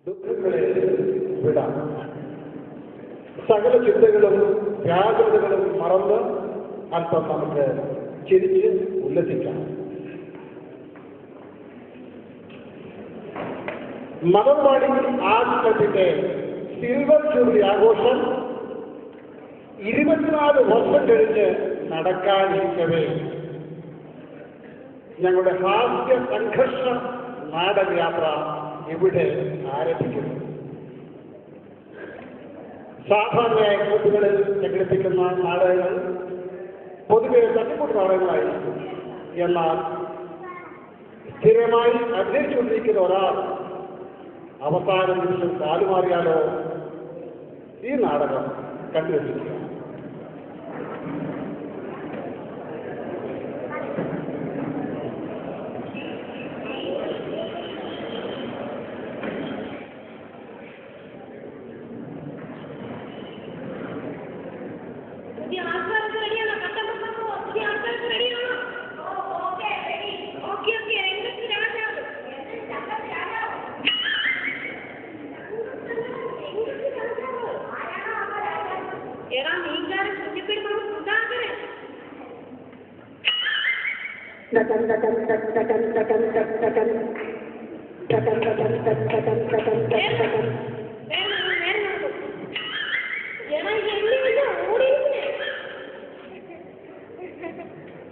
ദുഃഖങ്ങളെ വിടാം. സകല ചിന്തകളും വ്യാകുലതകളും മറന്ന് അല്പം നമുക്ക് ചിരിച്ച് ഉല്ലസിക്കാം. മതവാടി ആശ്രമത്തിന്റെ സിൽവർ ജൂബിലി ആഘോഷം 24 വർഷം കഴിഞ്ഞ് നടക്കാനിരിക്കവേ ഞങ്ങളുടെ ഹാസ്യ സംഘർഷ നാടകയാത്ര ഇവിടെ ആരംഭിക്കുന്നു. സാധാരണയായ ഗ്രൂപ്പുകളിൽ സംഘടിപ്പിക്കുന്ന നാടകങ്ങൾ പൊതുവെ തട്ടിക്കൂട്ട് നാടകങ്ങളായിരിക്കും. എന്നാൽ സ്ഥിരമായി അഭിനയിച്ചുകൊണ്ടിരിക്കുന്ന ഒരാൾ അവസാന നിമിഷം കാലുമാറിയാലോ? ഈ നാടകം കണ്ടുവച്ചിരിക്കുക.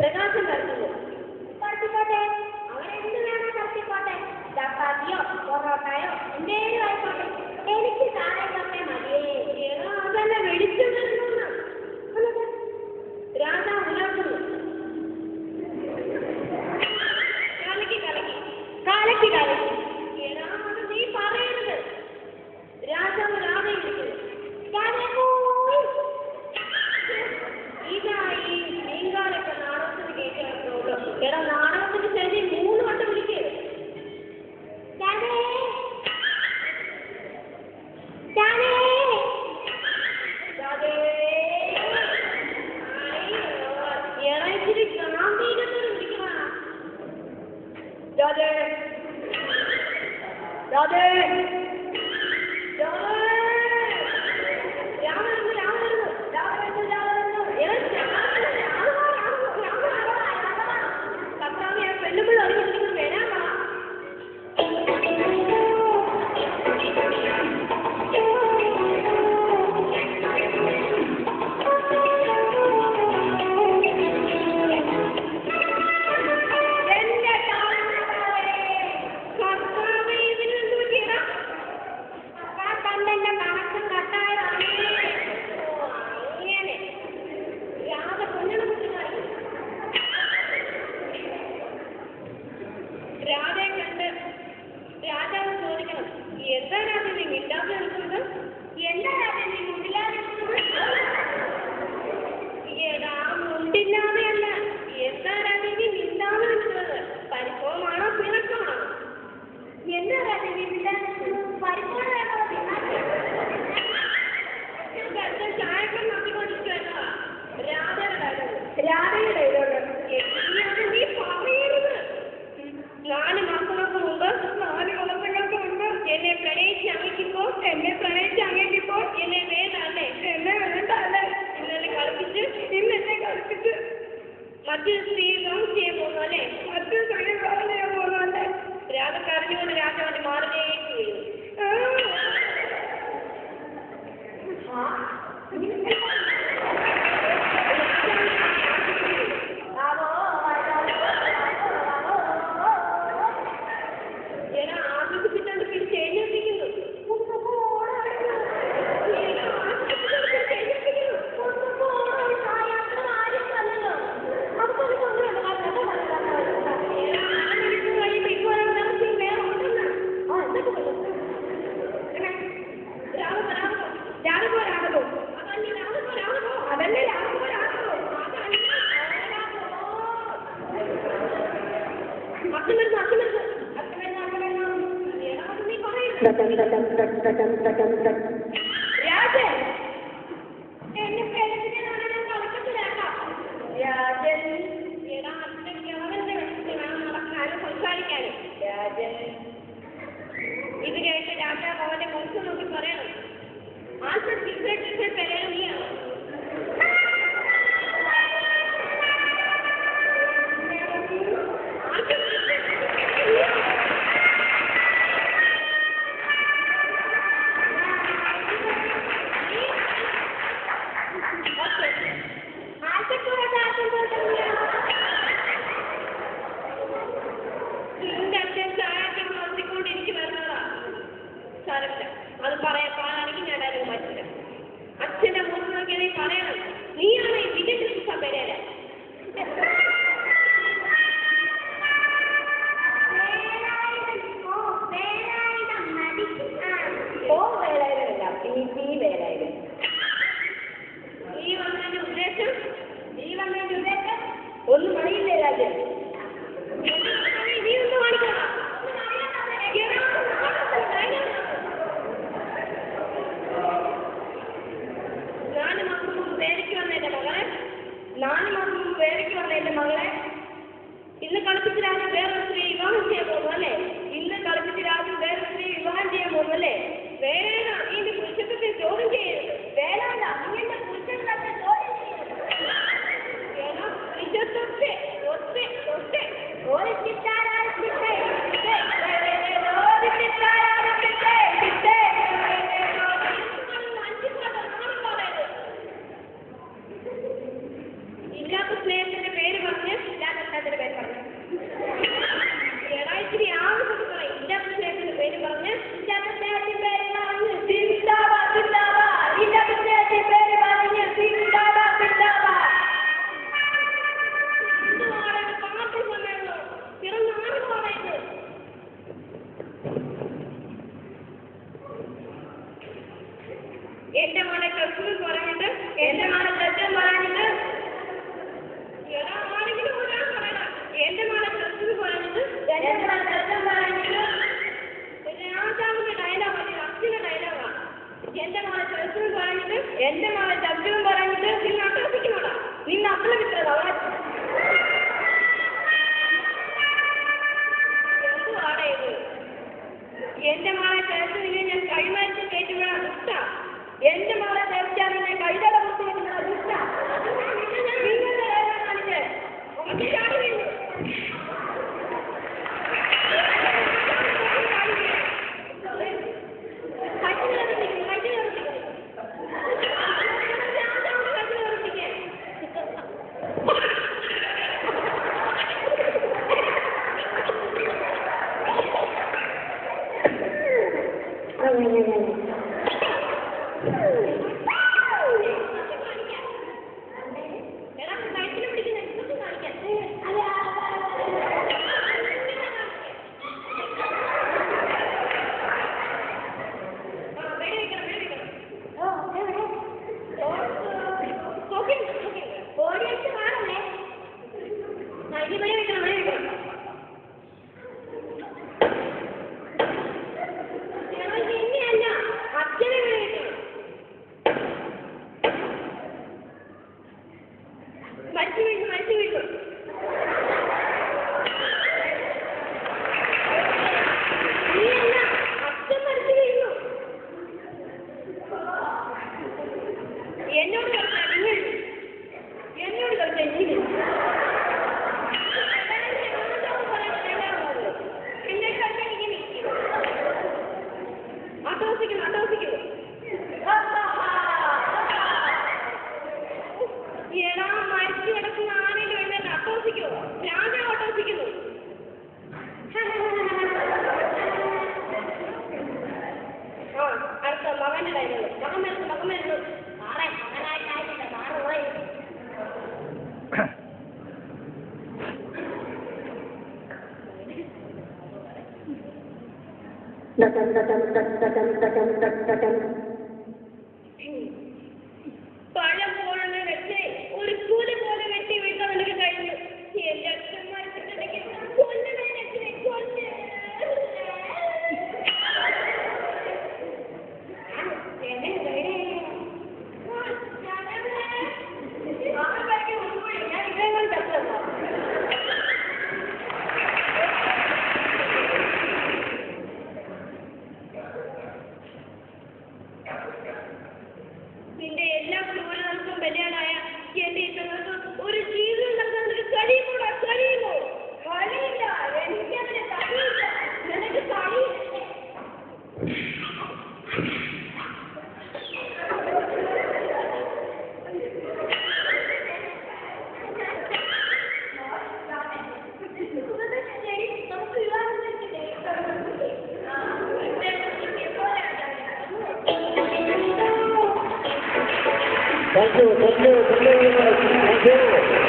പ്രകാശം നടത്തുന്നു. നടത്തിക്കോട്ടെ, അവരെന്ത് വേണം നടത്തിക്കോട്ടെ. ചപ്പാത്തിയോ പൊറോട്ടയോ എന്തേലും ആയിക്കോട്ടെ, എനിക്ക് താഴെ തന്നെ മതിയേ. അതന്നെ വെടിച്ചു വരുന്നു. രാജാവ് ഉലാക്കുന്നു. കലക്കി കലക്കി കലക്കി കലക്കി. അത് നീ പറയരുത്. രാജാവ് രാധയിരിക്കുന്നു. ഇതായി നീങ്കാലൊക്കെ നാടകത്തിന് കേൾക്കാറുള്ളൂ. എടാ, നാടകത്തിന് ശരി 3 വട്ടം വിളിക്കേ. ഇറച്ചിരി ഗാന്ധീകത്തോട് വിളിക്കണ. രാധേ രാധേ പെണ്ണുപിള്ള അറിയില്ലെങ്കിൽ വരാൻ രാധയെ കണ്ട് രാജാവ് ചോദിക്കണം, എന്താ രാധ നീ മിണ്ടാതെ എടുക്കുന്നത്? എന്താ രാധ നീ മുണ്ടില്ലാതെ എടുക്കുന്നത്? ഏതാ മുണ്ടില്ലാതെയല്ല, എന്താ രാധ നീ മിണ്ടാതെ എടുക്കുന്നത്? പരിഭവമാണോ പിണക്കമാണോ? എന്താ രാധ നീ മിണ്ടാതെ പരിഭവമാണോ? ചായക്കം നടത്തിക്കൊണ്ടിരിക്കുക. രാധയുടെ നീ പറയരുത്. 4 മാസങ്ങൾക്ക് മുമ്പ് എന്നെ പ്രണയിച്ച് അങ്ങേക്കിപ്പോൾ എന്നെ വേണ്ടല്ലേ, ഇന്നെന്നെ കളിപ്പിച്ച് മറ്റൊരു സ്ത്രീ ലോഞ്ച് ചെയ്യാൻ പോകുന്നു അല്ലേ? രാധ കരഞ്ഞുകൊണ്ട് രാജാവിന്റെ മാറിലേക്ക് വീഴുന്നു. ഇത് കേട്ട് രാജാവ് ഓ വേലായുധനല്ല, പി വേലായുധൻ. ഈ വന്നതിന്റെ ഉദ്ദേശം ഒന്നും അറിയില്ലേ രാജൻ? നീ ഒന്ന് കാണിക്കണം. നാല് മാസം മുമ്പ് വേലയ്ക്ക് വന്ന എന്റെ മകളെ ഇന്ന് കളിപ്പിച്ച് രാജൻ വേറൊരു സ്ത്രീ വിവാഹം ചെയ്യാൻ പോകുന്നു അല്ലേ? വേണം ഈ പുരുഷത്വത്തെ ചോദ്യം ചെയ്യരുത്. വേണമല്ല, ഇങ്ങനത്തെ പുരുഷന്മാരുടെ ചോദ്യം ചെയ്യരുത്. ഇല്ലാത്ത സ്നേഹത്തിന്റെ പേര് പറഞ്ഞ് ഇല്ലാത്ത പേര് പറഞ്ഞു ഇത്തിരി ആവശ്യപ്പെട്ട ഇല്ലാത്ത സ്നേഹത്തിന്റെ പേര് പറഞ്ഞ് ഇല്ലാത്ത സ്നേഹത്തിന്റെ പേര് പറഞ്ഞ് ഇല്ലാത്ത സ്നേഹത്തിന്റെ പേര് പറഞ്ഞ് പാർട്ടി സമ്മേളനം പിറന്നാണ് പറയുന്നത്. എന്റെ മോനെ ക്രിസ്മസ് പറഞ്ഞിട്ട് എന്റെ മോനെ ക്രിസ്മസ് പറഞ്ഞിട്ട് ആരെങ്കിലും ഒരാൾ പറയണം. എന്റെ മോനെ ക്രിസ്മസ് പറഞ്ഞിട്ട് രാജാവിന്റെ ഡയലോഗ് അല്ലെ, അച്ഛന്റെ ഡയലോഗാണ്. എന്റെ മോനെ ക്രിസ്മസ് പറഞ്ഞിട്ട് എന്റെ മോനെ ചർച്ചവും പറഞ്ഞിട്ട് നിങ്ങൾ അട്ടഹസിക്കണോടാ, നിങ്ങൾ അത്ര വിട്ടതാ എന്തുവാടേ ഇത്? എന്റെ മോനെ ചേർത്ത് ഞാൻ കൈമാറ്റി കയറ്റുമ്പോഴാണ് ദുഷ്ട. എന്റെ മോളെ ചേർച്ചാൽ നിന്നെ കൈതട കുത്തി വെക്കുന്നതാ ദുഷ്ട. നിങ്ങളുടെ കാണിച്ച് പഴം പോലെ വെച്ച് ഒരു കൂലി പോലെ വെട്ടി വീട്ടാൻ എനിക്ക് കഴിഞ്ഞു. എന്റെ അച്ഛന്മാർക്ക് നിന്റെ എല്ലാ ക്രൂരതകൾക്കും ബലിയാടായ എന്റെ ഇഷ്ടങ്ങൾക്ക് ഒരു ജീവിതം നൽകാൻ നിനക്ക് കഴിയുമോടാ? കഴിയില്ല, എനിക്കതിന് കഴിയില്ല, നിനക്ക് കഴിയില്ല. Thank you.